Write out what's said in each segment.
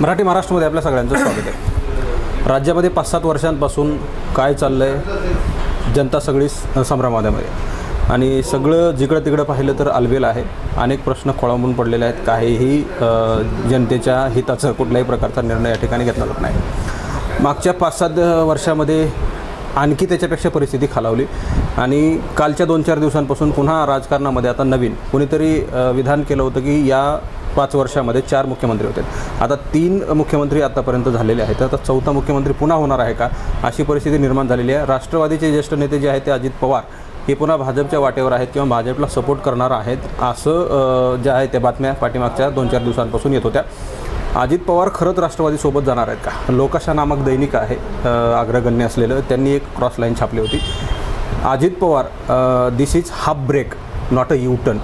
मराठी महाराष्ट्रामध्ये आपल्या सगळ्यांचं स्वागत आहे. राज्यामध्ये 5-7 वर्षांपासून काय चाललं आहे, जनता सगळी संभ्रमामध्ये आणि सगळं जिकडं तिकडं पाहिलं तर अलबेल आहे. अनेक प्रश्न खोळंबून पडलेले आहेत. काहीही जनतेच्या हिताचं कुठल्याही प्रकारचा निर्णय या ठिकाणी घेतला जात नाही. मागच्या 5-7 वर्षामध्ये आणखी त्याच्यापेक्षा परिस्थिती खालावली आणि कालच्या 2-4 दिवसांपासून पुन्हा राजकारणामध्ये आता नवीन कोणीतरी विधान केलं होतं की या 5 वर्षामध्ये 4 मुख्यमंत्री होते. आता 3 मुख्यमंत्री आतापर्यंत झालेले आहेत. आता 4था मुख्यमंत्री पुन्हा होणार आहे का, अशी परिस्थिती निर्माण झालेली आहे. राष्ट्रवादीचे ज्येष्ठ नेते जे आहेत ते अजित पवार हे पुन्हा भाजपच्या वाटेवर आहेत किंवा भाजपला सपोर्ट करणार आहेत असं ज्या आहे त्या बातम्या पाठीमागच्या 2-4 दिवसांपासून येत होत्या. अजित पवार खरंच राष्ट्रवादीसोबत जाणार आहेत का? लोकशा नामक दैनिक आहे अग्रगण्य असलेलं, त्यांनी एक क्रॉस लाईन छापली होती. Ajit Pawar this is half break not a U turn.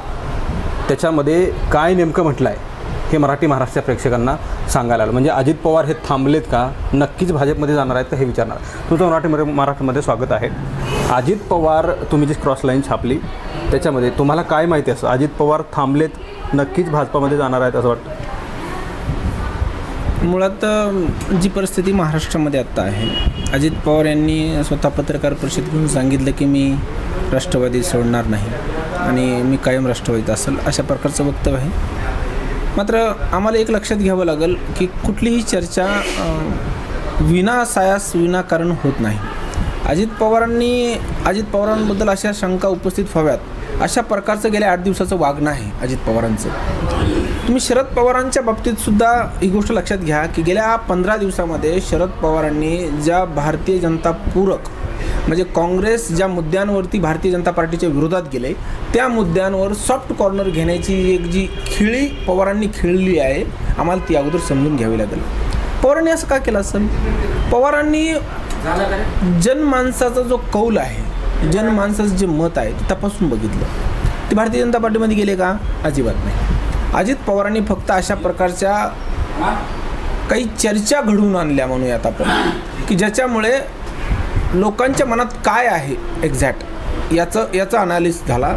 त्याच्यामध्ये काय नेमकं म्हटलं आहे हे मराठी महाराष्ट्र प्रेक्षकांना सांगायला आलं. म्हणजे अजित पवार हे थांबलेत का, नक्कीच भाजपमध्ये जाणार आहेत का हे विचारणार. तुमचं महाराष्ट्रामध्ये स्वागत आहे. अजित पवार तुम्ही जी क्रॉस लाईन छापली त्याच्यामध्ये तुम्हाला काय माहिती असं, अजित पवार थांबलेत, नक्कीच भाजपामध्ये जाणार आहेत असं वाटतं? मुळात जी परिस्थिती महाराष्ट्रामध्ये आत्ता आहे, अजित पवार यांनी स्वतः पत्रकार परिषद घेऊन सांगितलं की मी राष्ट्रवादी सोडणार नाही आणि मी कायम राष्ट्रवादीत असेल, अशा प्रकारचं वक्तव्य आहे. मात्र आम्हाला एक लक्षात घ्यावं लागेल की कुठलीही चर्चा विनासायास विनाकारण होत नाही. अजित पवारांबद्दल अशा शंका उपस्थित व्हाव्यात अशा प्रकारचं गेल्या 8 दिवसाचं वागणं आहे अजित पवारांचं. तुम्ही शरद पवारांच्या बाबतीत सुद्धा ही गोष्ट लक्षात घ्या की गेल्या 15 दिवसामध्ये शरद पवारांनी ज्या भारतीय जनता पूरक म्हणजे काँग्रेस ज्या मुद्द्यांवरती भारतीय जनता पार्टीच्या विरोधात गेले त्या मुद्द्यांवर सॉफ्ट कॉर्नर घेण्याची एक जी खिळी पवारांनी खेळली आहे, आम्हाला ती अगोदर समजून घ्यावी लागेल. पवारांनी असं का केलं असेल? पवारांनी जनमानसाचा जो कौल आहे, जनमानसाचं जे मत आहे ते तपासून बघितलं. ते भारतीय जनता पार्टीमध्ये गेले का? अजिबात नाही. अजित पवारांनी फक्त अशा प्रकारच्या काही चर्चा घडवून आणल्या म्हणूयात आपण, की ज्याच्यामुळे लोकांच्या मनात काय आहे एक्झॅक्ट याचं अनालिसिस झाला,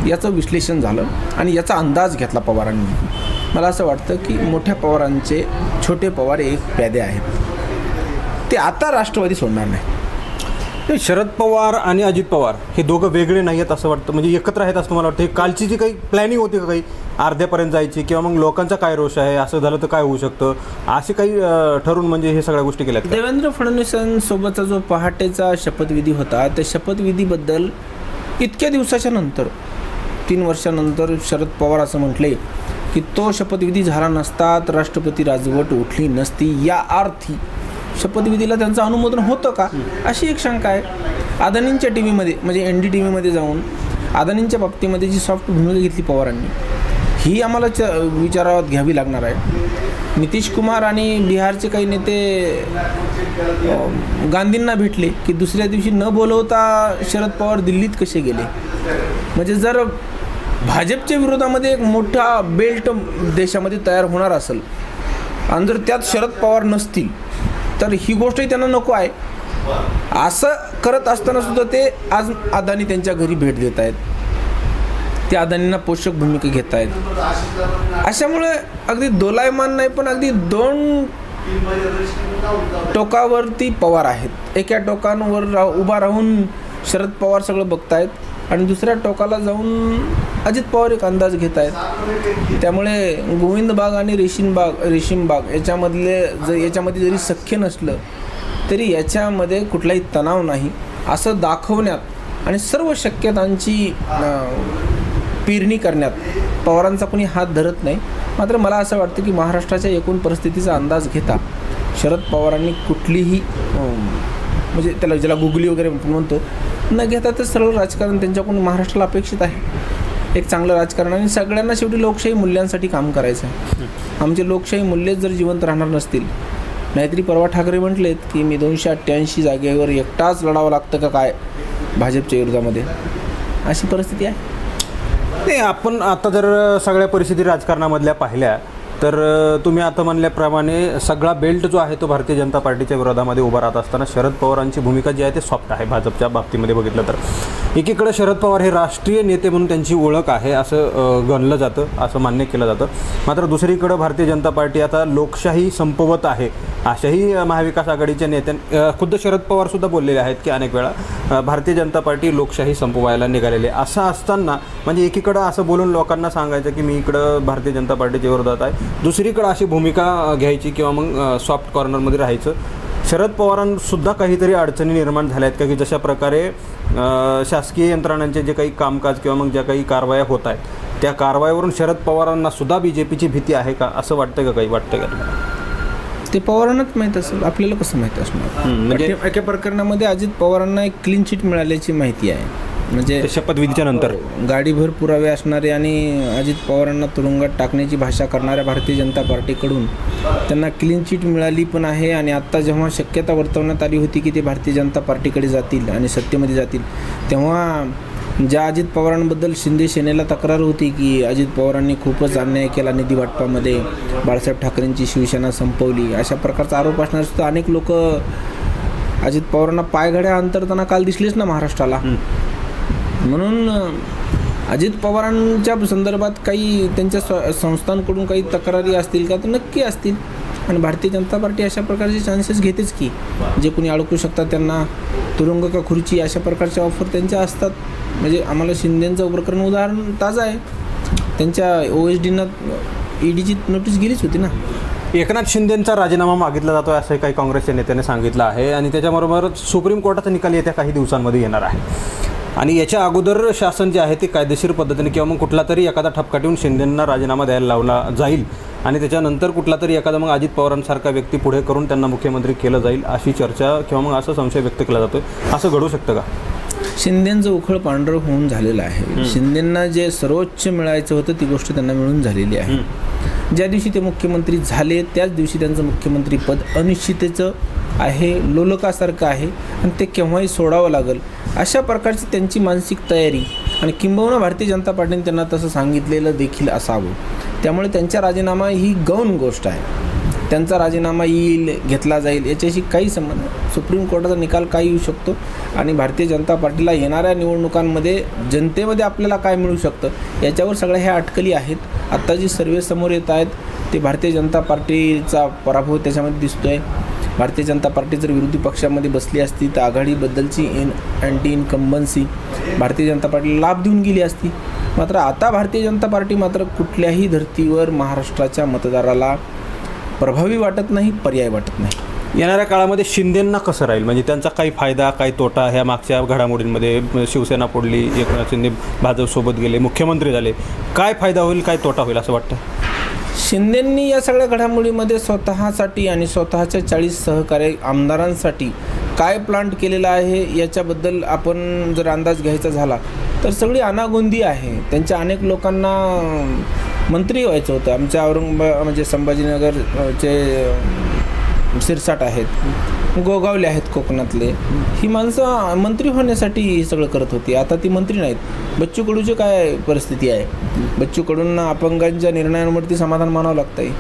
याचं विश्लेषण झालं आणि याचा अंदाज घेतला पवारांनी. मला असं वाटतं की मोठ्या पवारांचे छोटे पवार एक प्यादे आहेत, ते आता राष्ट्रवादी सोडणार नाही. शरद पवार आणि अजित पवार हे दोघं वेगळे नाही आहेत असं वाटतं, म्हणजे एकत्र आहेत असं मला वाटतं. हे कालची जी काही प्लॅनिंग होती का काही अर्ध्यापर्यंत जायची किंवा मग लोकांचा काय रोष आहे, असं झालं तर काय होऊ शकतं, असे काही ठरवून म्हणजे हे सगळ्या गोष्टी केल्या. देवेंद्र फडणवीसांसोबतचा जो पहाटेचा शपथविधी होता त्या शपथविधीबद्दल इतक्या दिवसाच्या नंतर 3 वर्षानंतर शरद पवार असं म्हटले की तो शपथविधी झाला नसता तर राष्ट्रपती राजवट उठली नसती. या अर्थी शपथविधीला त्यांचं अनुमोदन होतं का, अशी एक शंका आहे. अदानींच्या टीव्हीमध्ये म्हणजे NDTVमध्ये जाऊन अदानींच्या बाबतीमध्ये जी सॉफ्ट भूमिका घेतली पवारांनी, ही आम्हाला विचारात घ्यावी लागणार आहे. नितीश कुमार आणि बिहारचे काही नेते गांधींना भेटले की दुसऱ्या दिवशी न बोलवता शरद पवार दिल्लीत कसे गेले. म्हणजे जर भाजपच्या विरोधामध्ये एक मोठा बेल्ट देशामध्ये तयार होणार असेल आणि जर त्यात शरद पवार नसतील तर ही गोष्टही त्यांना नको आहे. असं करत असताना सुद्धा ते आज अदानी त्यांच्या घरी भेट देत आहेत, ते अदानींना पोषक भूमिका घेत आहेत. अशामुळे अगदी दोलायमान नाही पण अगदी 2 टोकावरती पवार आहेत. एका टोकांवर उभा राहून शरद पवार सगळं बघतायत आणि दुसऱ्या टोकाला जाऊन अजित पवार एक अंदाज घेत आहेत. त्यामुळे गोविंदबाग आणि रेशीमबाग याच्यामध्ये जरी सख्य नसलं तरी याच्यामध्ये कुठलाही तणाव नाही असं दाखवण्यात आणि सर्व शक्यतांची पेरणी करण्यात पवारांचा कोणी हात धरत नाही. मात्र मला असं वाटतं की महाराष्ट्राच्या एकूण परिस्थितीचा अंदाज घेता शरद पवारांनी कुठलीही म्हणजे ज्याला गुगली वगैरे म्हणतो न घेता तर सरळ राजकारण त्यांच्याकडून महाराष्ट्राला अपेक्षित आहे. एक चांगलं राजकारण आणि सगळ्यांना शेवटी लोकशाही मूल्यांसाठी काम करायचं आहे. आमचे लोकशाही मूल्यच जर जिवंत राहणार नसतील, नाहीतरी परवा ठाकरे म्हटलेत की मी 288 जागेवर एकटाच लढावं लागतं का काय भाजपच्या विरोधामध्ये, अशी परिस्थिती आहे. नाही, आपण आता जर सगळ्या परिस्थिती राजकारणामधल्या पाहिल्या तर तुम्ही आता म्हणल्याप्रमाणे सगळा बेल्ट जो आहे तो भारतीय जनता पार्टीच्या विरोधामध्ये उभा राहत असताना शरद पवारांची भूमिका जी आहे ते सॉफ्ट आहे भाजपच्या बाबतीमध्ये बघितलं तर. एकीकडे शरद पवार हे राष्ट्रीय नेते म्हणून त्यांची ओळख आहे असं गणलं जातं, असं मान्य केलं जातं. मात्र दुसरीकडं भारतीय जनता पार्टी आता लोकशाही संपवत आहे अशाही महाविकास आघाडीच्या खुद्द शरद पवारसुद्धा बोललेले आहेत की अनेक वेळा भारतीय जनता पार्टी लोकशाही संपवायला निघालेली आहे. असं असताना म्हणजे एकीकडं असं बोलून लोकांना सांगायचं की मी इकडं भारतीय जनता पार्टीच्या विरोधात आहे, दुसरीकडं अशी भूमिका घ्यायची किंवा मग सॉफ्ट कॉर्नरमध्ये राहायचं. शरद पवारांसुद्धा काहीतरी अडचणी निर्माण झाल्या आहेत का, की जशा प्रकारे शासकीय यंत्रणांचे जे काही कामकाज किंवा मग ज्या काही कारवाया होत आहेत त्या कारवायावरून शरद पवारांनासुद्धा BJPची भीती आहे का, असं वाटतं का, काही वाटतं का तुम्हाला? ते पवारांनाच माहीत असेल, आपल्याला कसं माहीत असणार. म्हणजे एका प्रकरणामध्ये अजित पवारांना एक क्लीन चिट मिळाल्याची माहिती आहे. म्हणजे शपथविधीच्या नंतर गाडीभर पुरावे असणारे आणि अजित पवारांना तुरुंगात टाकण्याची भाषा करणाऱ्या भारतीय जनता पार्टीकडून त्यांना क्लीन चिट मिळाली पण आहे. आणि आत्ता जेव्हा शक्यता वर्तवण्यात आली होती की ते भारतीय जनता पार्टीकडे जातील आणि सत्तेमध्ये जातील, तेव्हा ज्या अजित पवारांबद्दल शिंदे सेनेला तक्रार होती की अजित पवारांनी खूपच अन्याय केला निधी वाटपामध्ये, बाळासाहेब ठाकरेंची शिवसेना संपवली, अशा प्रकारचा आरोप असणारे सुद्धा अनेक लोक अजित पवारांना पायघड्या अंतरताना काल दिसलेच ना महाराष्ट्राला. म्हणून अजित पवारांच्या संदर्भात काही त्यांच्या संस्थांकडून काही तक्रारी असतील का, तर नक्की असतील. आणि भारतीय जनता पार्टी अशा प्रकारचे चान्सेस घेतेच की जे कोणी अडकू शकतात त्यांना तुरुंग का खुर्ची अशा प्रकारच्या ऑफर त्यांच्या असतात. म्हणजे आम्हाला शिंदेंचं प्रकरण उदाहरण ताजं आहे. त्यांच्या OSDना EDची नोटीस गेलीच होती ना. एकनाथ शिंदेंचा राजीनामा मागितला जातो असं काही काँग्रेसच्या नेत्याने सांगितलं आहे आणि त्याच्याबरोबरच सुप्रीम कोर्टाचा निकाल येत्या काही दिवसांमध्ये येणार आहे. आणि याच्या अगोदर शासन जे आहे ते कायदेशीर पद्धतीने किंवा मग कुठला तरी एखादा ठपका ठेवून शिंदेंना राजीनामा द्यायला लावला जाईल आणि त्याच्यानंतर कुठला तरी एखादा मग अजित पवारांसारखा व्यक्ती पुढे करून त्यांना मुख्यमंत्री केलं जाईल अशी चर्चा किंवा मग असं संशय व्यक्त केला जातो. असं घडू शकतं का? शिंदेंचं उखळ पांढरं होऊन झालेलं आहे. शिंदेंना जे सर्वोच्च मिळायचं होतं ती गोष्ट त्यांना मिळून झालेली आहे. ज्या दिवशी ते मुख्यमंत्री झाले त्याच दिवशी त्यांचं मुख्यमंत्रीपद अनिश्चिततेचं आहे, लोलकासारखं आहे आणि ते केव्हाही सोडावं लागेल अशा प्रकारची त्यांची मानसिक तयारी आणि किंबहुना भारतीय जनता पार्टीने त्यांना तसं सांगितलेलं देखील असावं. त्यामुळे त्यांचा राजीनामा ही गौण गोष्ट आहे. त्यांचा राजीनामा येईल, घेतला जाईल याच्याशी काही संबंध नाही. सुप्रीम कोर्टाचा निकाल काय येऊ शकतो आणि भारतीय जनता पार्टीला येणाऱ्या निवडणुकांमध्ये जनतेमध्ये आपल्याला काय मिळू शकतं याच्यावर सगळ्या ह्या अटकली आहेत. आत्ता जी सर्वे समोर येत आहेत ते भारतीय जनता पार्टीचा पराभव त्याच्यामध्ये दिसतो आहे. भारतीय जनता पार्टी जर विरोधी पक्षामध्ये बसली असती तर आघाडीबद्दलची अँटी इन्कम्बन्सी भारतीय जनता पार्टीला लाभ देऊन गेली असती. मात्र आता भारतीय जनता पार्टी मात्र कुठल्याही धर्तीवर महाराष्ट्राच्या मतदाराला प्रभावी वाटत नाही, पर्याय वाटत नाही. येणाऱ्या काळामध्ये शिंदेंना कसं राहील, म्हणजे त्यांचा काही फायदा काही तोटा ह्या मागच्या घडामोडींमध्ये शिवसेना फोडली, एकनाथ शिंदे भाजपसोबत गेले, मुख्यमंत्री झाले, काय फायदा होईल काय तोटा होईल असं वाटतं? शिंदेंनी या सगळ्या घडामोडीमध्ये स्वतःसाठी आणि स्वतःच्या 40 सहकारी आमदारांसाठी काय प्लांट केलेला आहे याच्याबद्दल आपण जर अंदाज घ्यायचा झाला तर सगळी अनागोंदी आहे. त्यांच्या अनेक लोकांना मंत्री व्हायचं होतं. आमच्या म्हणजे संभाजीनगरचे सिरसाट आहेत, गोगावले आहेत कोकणातले, ही माणसं मंत्री होण्यासाठी हे सगळं करत होती. आता ती मंत्री नाहीत. बच्चू कडूची काय परिस्थिती आहे? बच्चू कडूंना अपंगांच्या निर्णयांवरती समाधान मानावं लागतं आहे.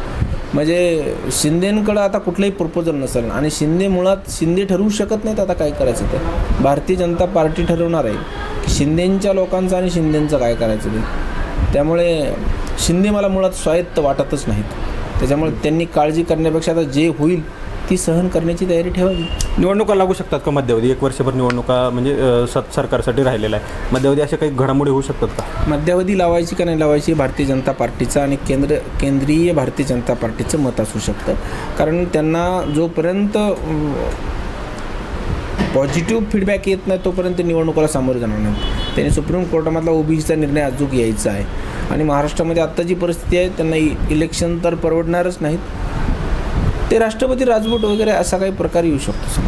म्हणजे शिंदेंकडं आता कुठलंही प्रपोजल नसेल आणि शिंदे ठरवू शकत नाहीत आता काय करायचं. तर भारतीय जनता पार्टी ठरवणार आहे की शिंदेंच्या लोकांचं आणि शिंदेंचं काय करायचं ते. त्यामुळे शिंदे मला मुळात स्वायत्त वाटतच नाहीत. त्याच्यामुळे त्यांनी काळजी करण्यापेक्षा आता जे होईल ती सहन करण्याची तयारी ठेवावी. निवडणुका लागू शकतात का मध्यावधी? 1 वर्षभर निवडणुका म्हणजे सरकारसाठी राहिलेला आहे. मध्यावधी अशा काही घडामोडी होऊ शकतात का? मध्यावधी लावायची का नाही लावायची भारतीय जनता पार्टीचा आणि केंद्रीय भारतीय जनता पार्टीचं मत असू शकतं. कारण त्यांना जोपर्यंत पॉझिटिव्ह फीडबॅक येत नाही तोपर्यंत निवडणुकाला सामोरे जाणार नाही. त्यांनी सुप्रीम कोर्टामधला OBCचा निर्णय अचूक यायचा आहे आणि महाराष्ट्रामध्ये आत्ता जी परिस्थिती आहे त्यांना इलेक्शन तर परवडणारच नाहीत. ते राष्ट्रपती राजवट वगैरे असा काही प्रकार येऊ शकतो.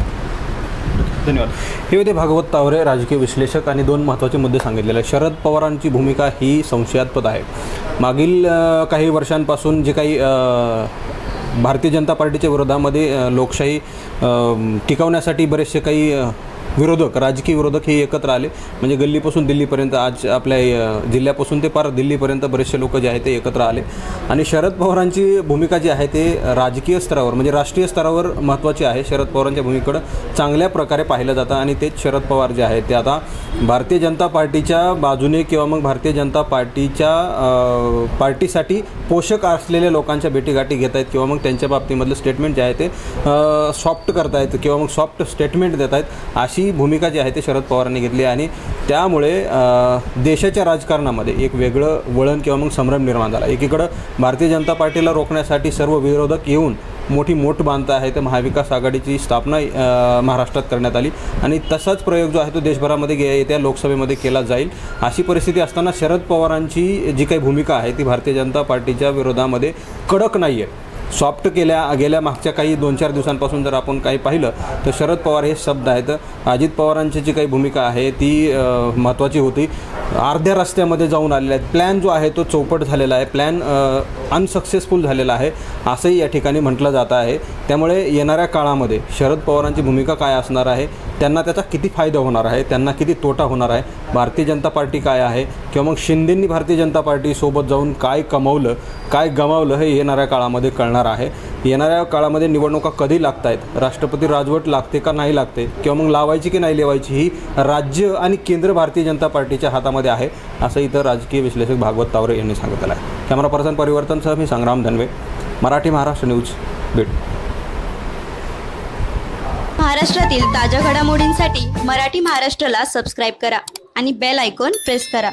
धन्यवाद. हे होते भागवत तावरे, राजकीय विश्लेषक, आणि 2 महत्त्वाचे मुद्दे सांगितलेले. शरद पवारांची भूमिका ही संशयास्पद आहे. मागील काही वर्षांपासून जे काही भारतीय जनता पार्टीच्या विरोधामध्ये लोकशाही टिकवण्यासाठी बरेचसे काही विरोधक, राजकीय विरोधक हे एकत्र आले. म्हणजे गल्लीपासून दिल्लीपर्यंत, आज आपल्या जिल्ह्यापासून ते पार दिल्लीपर्यंत बरेचसे लोक जे आहेत ते एकत्र आले. आणि शरद पवारांची भूमिका जी आहे ते राजकीय स्तरावर म्हणजे राष्ट्रीय स्तरावर महत्त्वाची आहे. शरद पवारांच्या भूमिकेकडं चांगल्या प्रकारे पाहिलं जातं आणि तेच शरद पवार जे आहेत ते आता भारतीय जनता पार्टीच्या बाजूने किंवा मग भारतीय जनता पार्टीसाठी पोषक असलेल्या लोकांच्या भेटीगाठी घेत आहेत किंवा मग त्यांच्या बाबतीमधलं स्टेटमेंट जे आहे ते सॉफ्ट करतायत किंवा मग सॉफ्ट स्टेटमेंट देत आहेत. अशी भूमिका जी आहे ते शरद पवारांनी घेतली आणि त्यामुळे देशाच्या राजकारणामध्ये एक वेगळं वळण किंवा मग संभ्रम निर्माण झाला. एकीकडं भारतीय जनता पार्टीला रोखण्यासाठी सर्व विरोधक येऊन मोठी मोठ बांधत आहे. तर महाविकास आघाडीची स्थापना महाराष्ट्रात करण्यात आली आणि तसाच प्रयोग जो आहे तो देशभरामध्ये येत्या लोकसभेमध्ये केला जाईल. अशी परिस्थिती असताना शरद पवारांची जी काही भूमिका आहे ती भारतीय जनता पार्टीच्या विरोधामध्ये कडक नाही आहे, सॉफ्ट गेल्या मागच्या काही 2-4 दिवसांपासून जर आपण काही पाहिलं तर शरद पवार हे शब्द आहेत. अजित पवारांची जी काही भूमिका आहे ती महत्त्वाची होती. अर्ध्या रस्त्यामध्ये जाऊन आलेले आहेत. प्लॅन जो आहे तो चौपट झालेला आहे, प्लॅन अनसक्सेसफुल झालेला आहे असंही या ठिकाणी म्हटलं जात आहे. त्यामुळे येणाऱ्या काळामध्ये शरद पवारांची भूमिका काय असणार आहे, त्यांना त्याचा किती फायदा होणार आहे, त्यांना किती तोटा होणार आहे, भारतीय जनता पार्टी काय आहे किंवा मग शिंदेंनी भारतीय जनता पार्टीसोबत जाऊन काय कमावलं काय गमावलं हे येणाऱ्या काळामध्ये कळणार आहे. येणाऱ्या काळामध्ये निवडणुका कधी लागत आहेत, राष्ट्रपती राजवट लागते का नाही लागते किंवा मग लावायची की नाही लावायची ही राज्य आणि केंद्र भारतीय जनता पार्टीच्या हातामध्ये आहे असं इथं राजकीय विश्लेषक भागवत तावरे यांनी सांगितलं आहे. कॅमेरा पर्सन परिवर्तनसह मी संग्राम धनवे, मराठी महाराष्ट्र न्यूज, बीड. महाराष्ट्रातील ताज्या घडामोडींसाठी मराठी महाराष्ट्राला सबस्क्राईब करा आणि बेल आयकॉन प्रेस करा.